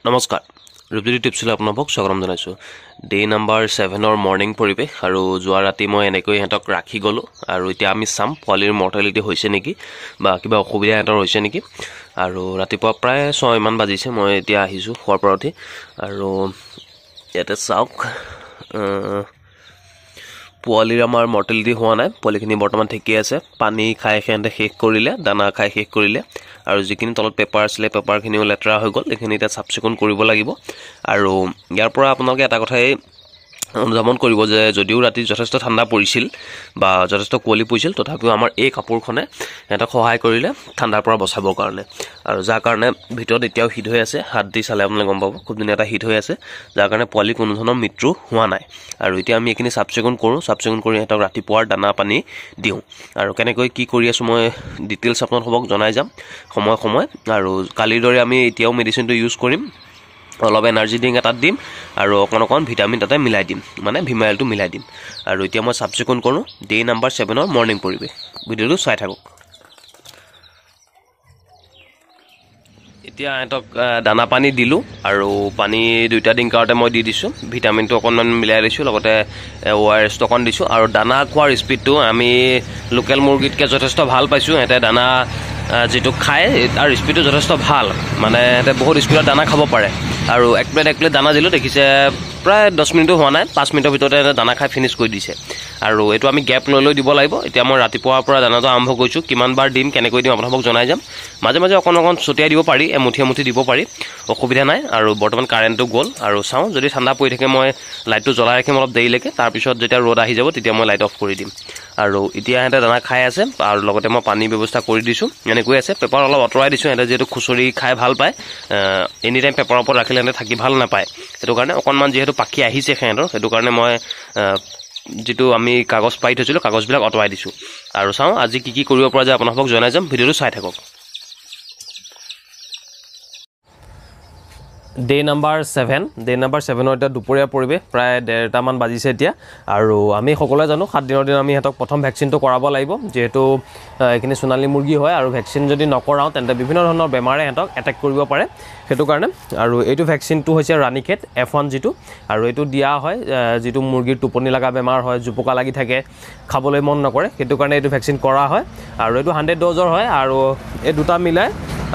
নমস্কাৰ ৰূপজ্যোতি টিপছলৈ আপোনাক স্বাগতম জনাইছোঁ ডে নাম্বাৰ 7 মৰ্নিং পৰিৱেশ আৰু যোৱা ৰাতি মই এনেকৈ হেঁতক ৰাখি গ'লোঁ আৰু এতিয়া আমি চাম পোৱালিৰ মৰ্টেলিটি হৈছে নেকি বা কিবা অসুবিধা হেঁতৰ হৈছে নেকি আৰু ৰাতিপুৱা প্ৰায় 6 মান বাজিছে মই এতিয়া আহিছোঁ খোৱাৰ পৰা উঠি আৰু ইয়াতে চাওক পোৱালিৰ আমাৰ মৰ্টেলিটি হোৱা নাই পোৱালিখিনি বৰ্তমান ঠিকেই আছে পানী খাই খেঁতে শেষ কৰিলে দানা খাই শেষ কৰিলে আৰু যিখিনি তলত পেপাৰ আছিলে পেপাৰখিনিও লেতেৰা হৈ গ'ল এইখিনি এতিয়া চাফ চিকুণ কৰিব লাগিব আৰু ইয়াৰ পৰা আপোনালোকে এটা কথাই অনুধাৱন কৰিব যে যদিও ৰাতি যথেষ্ট ঠাণ্ডা পৰিছিল বা যথেষ্ট কুঁৱলী পৰিছিল তথাপিও আমাৰ এই কাপোৰখনে এটা সহায় কৰিলে ঠাণ্ডাৰ পৰা বচাবৰ কাৰণে আৰু যাৰ কাৰণে ভিতৰত এতিয়াও হিট হৈ আছে হাত দি চালে আপোনালোকে গম পাব খুব ধুনীয়া এটা হিট হৈ আছে যাৰ কাৰণে পোৱালি কোনো ধৰণৰ মৃত্যু হোৱা নাই আৰু এতিয়া আমি এইখিনি চাফ চিকুণ কৰোঁ চাফ চিকুণ কৰি সিহঁতক ৰাতিপুৱাৰ দানা পানী দিওঁ আৰু কেনেকৈ কি কৰি আছোঁ মই ডিটেইলছ আপোনালোকক জনাই যাম সময় আৰু কালিৰ দৰে আমি এতিয়াও মেডিচিনটো ইউজ কৰিম অলপ এনাৰ্জি ড্ৰিংক এটাত দিম আৰু অকণ ভিটামিন তাতে মিলাই দিম মানে ভিমাইলটো মিলাই দিম আৰু এতিয়া মই চাফ চিকুণ কৰোঁ ডে নাম্বাৰ 7 মৰ্নিং পৰিৱেশ ভিডিঅ'টো চাই থাকক এতিয়া সিহঁতক দানা পানী দিলোঁ আৰু পানী 2টা ডিংকাৰতে মই দি দিছোঁ ভিটামিনটো অকণমান মিলাই দিছোঁ লগতে ORSটো অকণ দিছোঁ আৰু দানা খোৱাৰ স্পীডটো আমি লোকেল মুৰ্গীতকৈ যথেষ্ট ভাল পাইছোঁ সিহঁতে দানা যেটো খায় তাৰ স্পীডটো যথেষ্ট ভাল মানে সিহঁতে বহুত স্পীডত দানা খাব পাৰে আৰু এক প্লেট দানা দিলোঁ দেখিছে প্ৰায় 10 মিনিটো হোৱা নাই 5 মিনিটৰ ভিতৰতে দানা খাই ফিনিছ কৰি দিছে আৰু এইটো আমি গেপ লৈ দিব লাগিব এতিয়া মই ৰাতিপুৱাৰ পৰা দানাটো আৰম্ভ কৰিছোঁ কিমান বাৰ দিম কেনেকৈ দিম আপোনালোকক জনাই যাম মাজে মাজে অকণ ছটিয়াই দিব পাৰি এমুঠি দিব পাৰি অসুবিধা নাই আৰু বৰ্তমান কাৰেণ্টটো গ'ল আৰু চাওঁ যদি ঠাণ্ডা পৰি থাকে মই লাইটটো জ্বলাই ৰাখিম অলপ দেৰিলৈকে তাৰপিছত যেতিয়া ৰ'দ আহি যাব তেতিয়া মই লাইট অফ কৰি দিম আৰু এতিয়া সিহঁতে দানা খাই আছে আৰু লগতে মই পানী ব্যৱস্থা কৰি দিছোঁ এনেকৈ আছে পেপাৰ অলপ আঁতৰাই দিছোঁ সিহঁতে যিহেতু খুচৰি খাই ভাল পায় এনি টাইম পেপাৰৰ ওপৰত ৰাখিলে সিহঁতে থাকি ভাল নাপায় সেইটো কাৰণে অকণমান যিহেতু পাখি আহিছে সিহঁতৰ সেইটো কাৰণে মই যেটো আমি কাগজ পাই থৈছিলোঁ কাগজবিলাক আঁতৰাই দিছোঁ আৰু চাওঁ আজি কি কৰিব পৰা যায় আপোনালোকক জনাই যাম ভিডিঅ'টো চাই থাকক ডে নাম্বাৰ 7 এতিয়া দুপৰীয়া পৰিৱেশ প্ৰায় 1:30 মান বাজিছে এতিয়া আৰু আমি সকলোৱে জানো 7 দিনৰ দিন আমি সিহঁতক প্ৰথম ভেকচিনটো কৰাব লাগিব যিহেতু এইখিনি সোণালী মুৰ্গী হয় আৰু ভেকচিন যদি নকৰাওঁ তেন্তে বিভিন্ন ধৰণৰ বেমাৰে সিহঁতক এটেক কৰিব পাৰে সেইটো কাৰণে আৰু এইটো ভেকচিনটো হৈছে ৰাণীক্ষেত F1 যিটো আৰু এইটো দিয়া হয় যিটো মুৰ্গীৰ টোপনি লগা বেমাৰ হয় জোপোকা লাগি থাকে খাবলৈ মন নকৰে সেইটো কাৰণে এইটো ভেকচিন কৰা হয় আৰু এইটো 100 ড'জৰ হয় আৰু এই দুটা মিলাই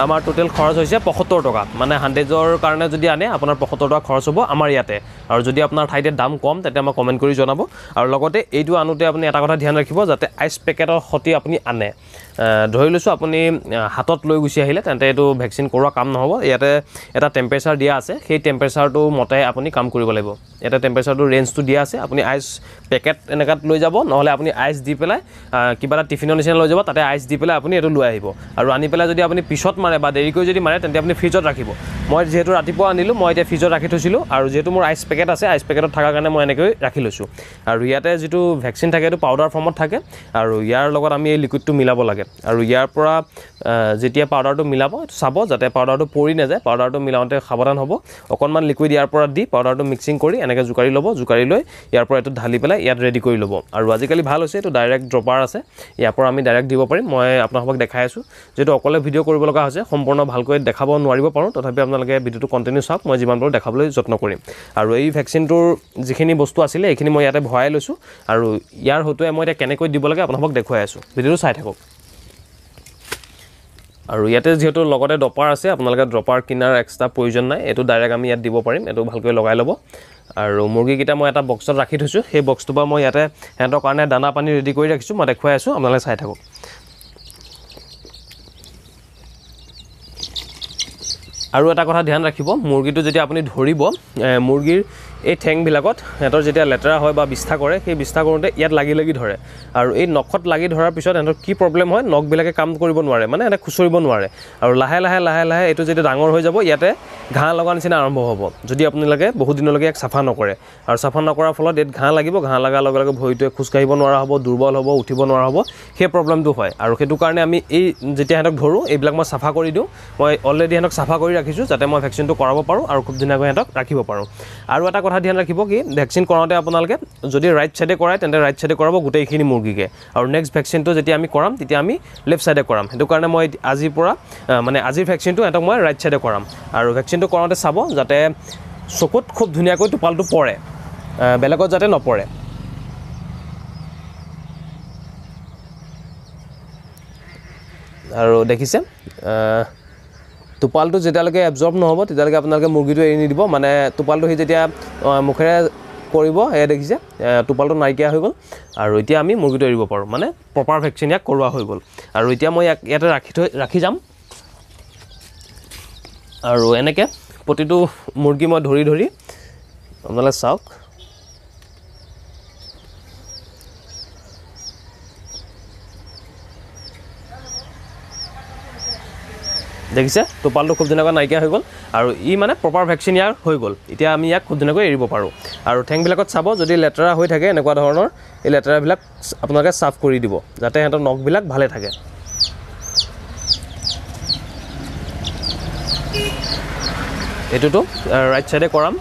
আমাৰ টোটেল খৰচ হৈছে 75 টকা মানে 100ৰ কাৰণে যদি আনে আপোনাৰ 75 টকা খৰচ হ'ব আমাৰ ইয়াতে আৰু যদি আপোনাৰ ঠাইতে দাম কম তেতিয়া মই কমেণ্ট কৰি জনাব আৰু লগতে এইটো আনোতে আপুনি এটা কথা ধ্যান ৰাখিব যাতে আইচ পেকেটৰ সতি আপুনি আনে ধৰি লৈছোঁ আপুনি হাতত লৈ গুচি আহিলে তেন্তে এইটো ভেকচিন কৰোৱা কাম নহ'ব ইয়াতে এটা টেম্পাৰেচাৰ দিয়া আছে সেই টেম্পাৰেচাৰটো মতে আপুনি কাম কৰিব লাগিব এটা টেম্পাৰেচাৰটো ৰেঞ্জটো দিয়া আছে আপুনি আইচ পেকেট এনেকাত লৈ যাব নহ'লে আপুনি আইচ দি পেলাই কিবা এটা টিফিনৰ নিচিনা লৈ যাব তাতে আইচ দি পেলাই আপুনি এইটো লৈ আহিব আৰু আনি পেলাই যদি আপুনি পিছত মাৰে বা দেৰিকৈ যদি মাৰে তেন্তে আপুনি ফ্ৰিজত ৰাখিব মই যিহেতু ৰাতিপুৱা আনিলোঁ মই এতিয়া ফ্ৰিজত ৰাখি থৈছিলোঁ আৰু যিহেতু মোৰ আইচ পেকেট আছে আইচ পেকেটত থকাৰ কাৰণে মই এনেকৈ ৰাখি লৈছোঁ আৰু ইয়াতে যিটো ভেকচিন থাকে এইটো পাউডাৰ ফৰ্মত থাকে আৰু ইয়াৰ লগত আমি এই লিকুইডটো মিলাব লাগে আৰু ইয়াৰ পৰা যেতিয়া পাউডাৰটো মিলাব চাব যাতে পাউডাৰটো পৰি নাযায় পাউডাৰটো মিলাওঁতে সাৱধান হ'ব অকণমান লিকুইড ইয়াৰ পৰা দি পাউডাৰটো মিক্সিং কৰি এনেকৈ জোকাৰি ল'ব জোকাৰি লৈ ইয়াৰ পৰা এইটো ঢালি পেলাই ইয়াত ৰেডি কৰি ল'ব আৰু আজিকালি ভাল হৈছে এইটো ডাইৰেক্ট ড্ৰপাৰ আছে ইয়াৰ পৰা আমি ডাইৰেক্ট দিব পাৰিম মই আপোনালোকক দেখাই আছোঁ যিহেতু অকলে ভিডিঅ' কৰিব লগা হৈছে সম্পূৰ্ণ ভালকৈ দেখাব নোৱাৰিব পাৰোঁ তথাপি আপোনালোকে ভিডিঅ'টো কণ্টিনিউ চাওক মই যিমান পাৰোঁ দেখাবলৈ যত্ন কৰিম আৰু এই ভেকচিনটোৰ যিখিনি বস্তু আছিলে এইখিনি মই ইয়াতে ভৰাই লৈছোঁ আৰু ইয়াৰ হতুৱাই মই এতিয়া কেনেকৈ দিব লাগে আপোনালোকক দেখুৱাই আছোঁ ভিডিঅ'টো চাই থাকক আৰু ইয়াতে যেহেতু লগতে ড্ৰপাৰ আছে আপোনালোকে ড্ৰপাৰ কিনাৰ এক্সট্ৰা প্ৰয়োজন নাই এইটো ডাইৰেক্ট আমি ইয়াত দিব পাৰিম এইটো ভালকৈ লগাই ল'ব আৰু মুৰ্গীকেইটা মই এটা বক্সত ৰাখি থৈছোঁ সেই বক্সটোৰ পৰা মই ইয়াতে সিহঁতৰ কাৰণে দানা পানী ৰেডি কৰি ৰাখিছোঁ মই দেখুৱাই আছোঁ আপোনালোকে চাই থাকক আৰু এটা কথা ধ্যান ৰাখিব মুৰ্গীটো যেতিয়া আপুনি ধৰিব মুৰ্গীৰ এই ঠেংবিলাকত সিহঁতৰ যেতিয়া লেতেৰা হয় বা বিষ্ঠা কৰে সেই বিষ্ঠা কৰোঁতে ইয়াত লাগি ধৰে আৰু এই নখত লাগি ধৰাৰ পিছত সিহঁতৰ কি প্ৰব্লেম হয় নখবিলাকে কাম কৰিব নোৱাৰে মানে এটা খুচৰিব নোৱাৰে আৰু লাহে লাহে এইটো যেতিয়া ডাঙৰ হৈ যাব ইয়াতে ঘাঁহ লগা নিচিনা আৰম্ভ হ'ব যদি আপোনালোকে বহুত দিনলৈকে ইয়াক চাফা নকৰে আৰু চাফা নকৰাৰ ফলত ইয়াত ঘাঁহ লাগিব ঘাঁহ লগাৰ লগে লগে ভৰিটোৱে খোজকাঢ়িব নোৱাৰা হ'ব দুৰ্বল হ'ব উঠিব নোৱাৰা হ'ব সেই প্ৰব্লেমটো হয় আৰু সেইটো কাৰণে আমি এই যেতিয়া সিহঁতক ধৰোঁ এইবিলাক মই চাফা কৰি দিওঁ মই অলৰেডি সিহঁতক চাফা কৰি ৰাখিছোঁ যাতে মই ভেকচিনটো কৰাব পাৰোঁ আৰু খুব ধুনীয়াকৈ সিহঁতক ৰাখিব পাৰোঁ আৰু এটা কথা ধ্যান ৰাখিব কি ভেকচিন কৰাওঁতে আপোনালোকে যদি ৰাইট সাইডে কৰায় তেন্তে ৰাইট সাইডে কৰাব গোটেইখিনি মুৰ্গীকে আৰু নেক্সট ভেকচিনটো যেতিয়া আমি কৰাম তেতিয়া আমি লেফ্ট সাইডে কৰাম সেইটো কাৰণে মই আজিৰ পৰা মানে আজিৰ ভেকচিনটো এটাক মই ৰাইট সাইডে কৰাম আৰু ভেকচিন ভেকচিনটো কৰাওঁতে চাব যাতে চকুত খুব ধুনীয়াকৈ টোপালটো পৰে, বেলেগত যাতে নপৰে। আৰু দেখিছে টোপালটো যেতিয়ালৈকে এবজৰ্ব নহ'ব তেতিয়ালৈকে আপোনালোকে মুৰ্গীটো এৰি নিদিব। মানে টোপালটো সি যেতিয়া মুখেৰে কৰিব, এয়া দেখিছে টোপালটো নাইকিয়া হৈ গ'ল। আৰু এতিয়া আমি মুৰ্গীটো এৰিব পাৰোঁ, মানে প্ৰপাৰ ভেকচিন ইয়াক কৰোৱা হৈ গ'ল। আৰু এতিয়া মই ইয়াতে ৰাখি যাম। আৰু এনেকৈ প্ৰতিটো মুৰ্গী মই ধৰি ধৰি আপোনালোকে চাওক। দেখিছে টোপালটো খুব ধুনীয়াকৈ নাইকিয়া হৈ গ'ল। আৰু ই মানে প্ৰপাৰ ভেকচিন ইয়াৰ হৈ গ'ল। এতিয়া আমি ইয়াক খুব ধুনীয়াকৈ এৰিব পাৰোঁ। আৰু ঠেংবিলাকত চাব যদি লেতেৰা হৈ থাকে এনেকুৱা ধৰণৰ, এই লেতেৰাবিলাক আপোনালোকে চাফ কৰি দিব যাতে সিহঁতৰ নখবিলাক ভালে থাকে। এইটোতো ৰাইট ছাইডে কৰাম।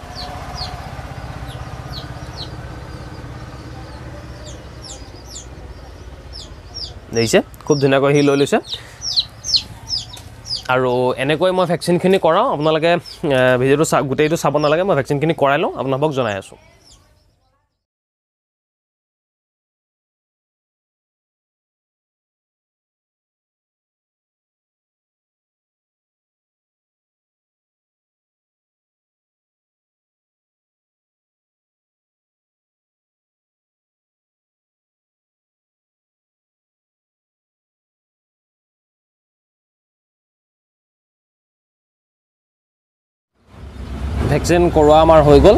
দেখিছে খুব ধুনীয়াকৈ সি লৈ লৈছে। আৰু এনেকৈ মই ভেকচিনখিনি কৰাওঁ। আপোনালোকে ভিডিঅ'টো গোটেইটো চাব নালাগে, মই ভেকচিনখিনি কৰাই লওঁ, আপোনালোকক জনাই আছোঁ। ভেকচিন কৰোৱা আমাৰ হৈ গ'ল।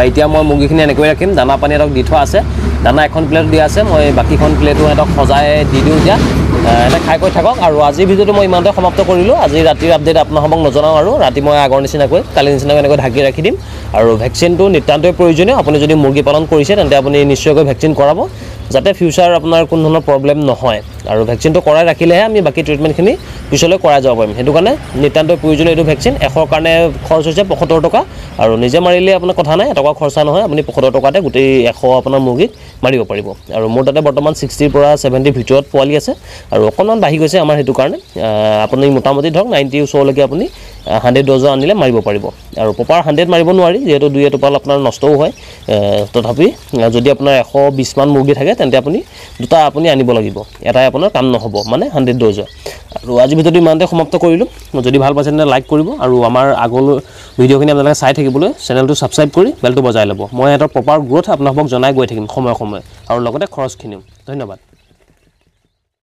এতিয়া মই মুৰ্গীখিনি এনেকৈ ৰাখিম। দানা পানী সিহঁতক দি থোৱা আছে, দানা এখন প্লেট দিয়া আছে, মই বাকীখন প্লেটো সিহঁতক সজাই দি দিওঁ। এতিয়া সিহঁতে খাই কৈ থাকক। আৰু আজিৰ ভিডিঅ'টো মই ইমানতে সমাপ্ত কৰিলোঁ। আজি ৰাতিৰ আপডেট আপোনালোকক নজনাওঁ। আৰু ৰাতি মই আগৰ নিচিনাকৈ কালি নিচিনাকৈ এনেকৈ ঢাকি ৰাখি দিম। আৰু ভেকচিনটো নিতান্তই প্ৰয়োজনীয়। আপুনি যদি মুৰ্গী পালন কৰিছে তেন্তে আপুনি নিশ্চয়কৈ ভেকচিন কৰাব, যাতে ফিউচাৰ আপোনাৰ কোনো ধৰণৰ প্ৰব্লেম নহয়। আৰু ভেকচিনটো কৰাই ৰাখিলেহে আমি বাকী ট্ৰিটমেণ্টখিনি পিছলৈ কৰাই যাব পাৰিম। সেইটো কাৰণে নিতান্তই প্ৰয়োজনীয় এইটো ভেকচিন। 100ৰ কাৰণে খৰচ হৈছে 75 টকা। আৰু নিজে মাৰিলে আপোনাৰ কথা নাই, এটকা খৰচা নহয়। আপুনি 75 টকাতে গোটেই 100 আপোনাৰ মুৰ্গীক মাৰিব পাৰিব। আৰু মোৰ তাতে বৰ্তমান 60ৰ পৰা 70 ভিতৰত পোৱালি আছে। আৰু অকণমান বাঢ়ি গৈছে আমাৰ, সেইটো কাৰণে আপুনি মোটামুটি ধৰক 90 ওচৰলৈকে আপুনি 100 ড'জৰ আনিলে মাৰিব পাৰিব। আৰু প্ৰপাৰ 100 মাৰিব নোৱাৰি, যিহেতু 2 এটোপাল আপোনাৰ নষ্টও হয়। তথাপি যদি আপোনাৰ 120 মান মুৰ্গী থাকে তেন্তে আপুনি দুটা আপুনি আনিব লাগিব, এটাই আপোনাৰ কাম নহ'ব, মানে 100 ড'জৰ। আৰু আজি ভিডিঅ'টো ইমানতে সমাপ্ত কৰিলোঁ। যদি ভাল পাইছে তেন্তে লাইক কৰিব। আৰু আমাৰ আগলৈ ভিডিঅ'খিনি আপোনালোকে চাই থাকিবলৈ চেনেলটো ছাবস্ক্ৰাইব কৰি বেলটো বজাই ল'ব। মই সিহঁতৰ প্ৰপাৰ গ্ৰ'থ আপোনালোকক জনাই গৈ থাকিম সময়ে সময়ে, আৰু লগতে খৰচখিনিও। ধন্যবাদ।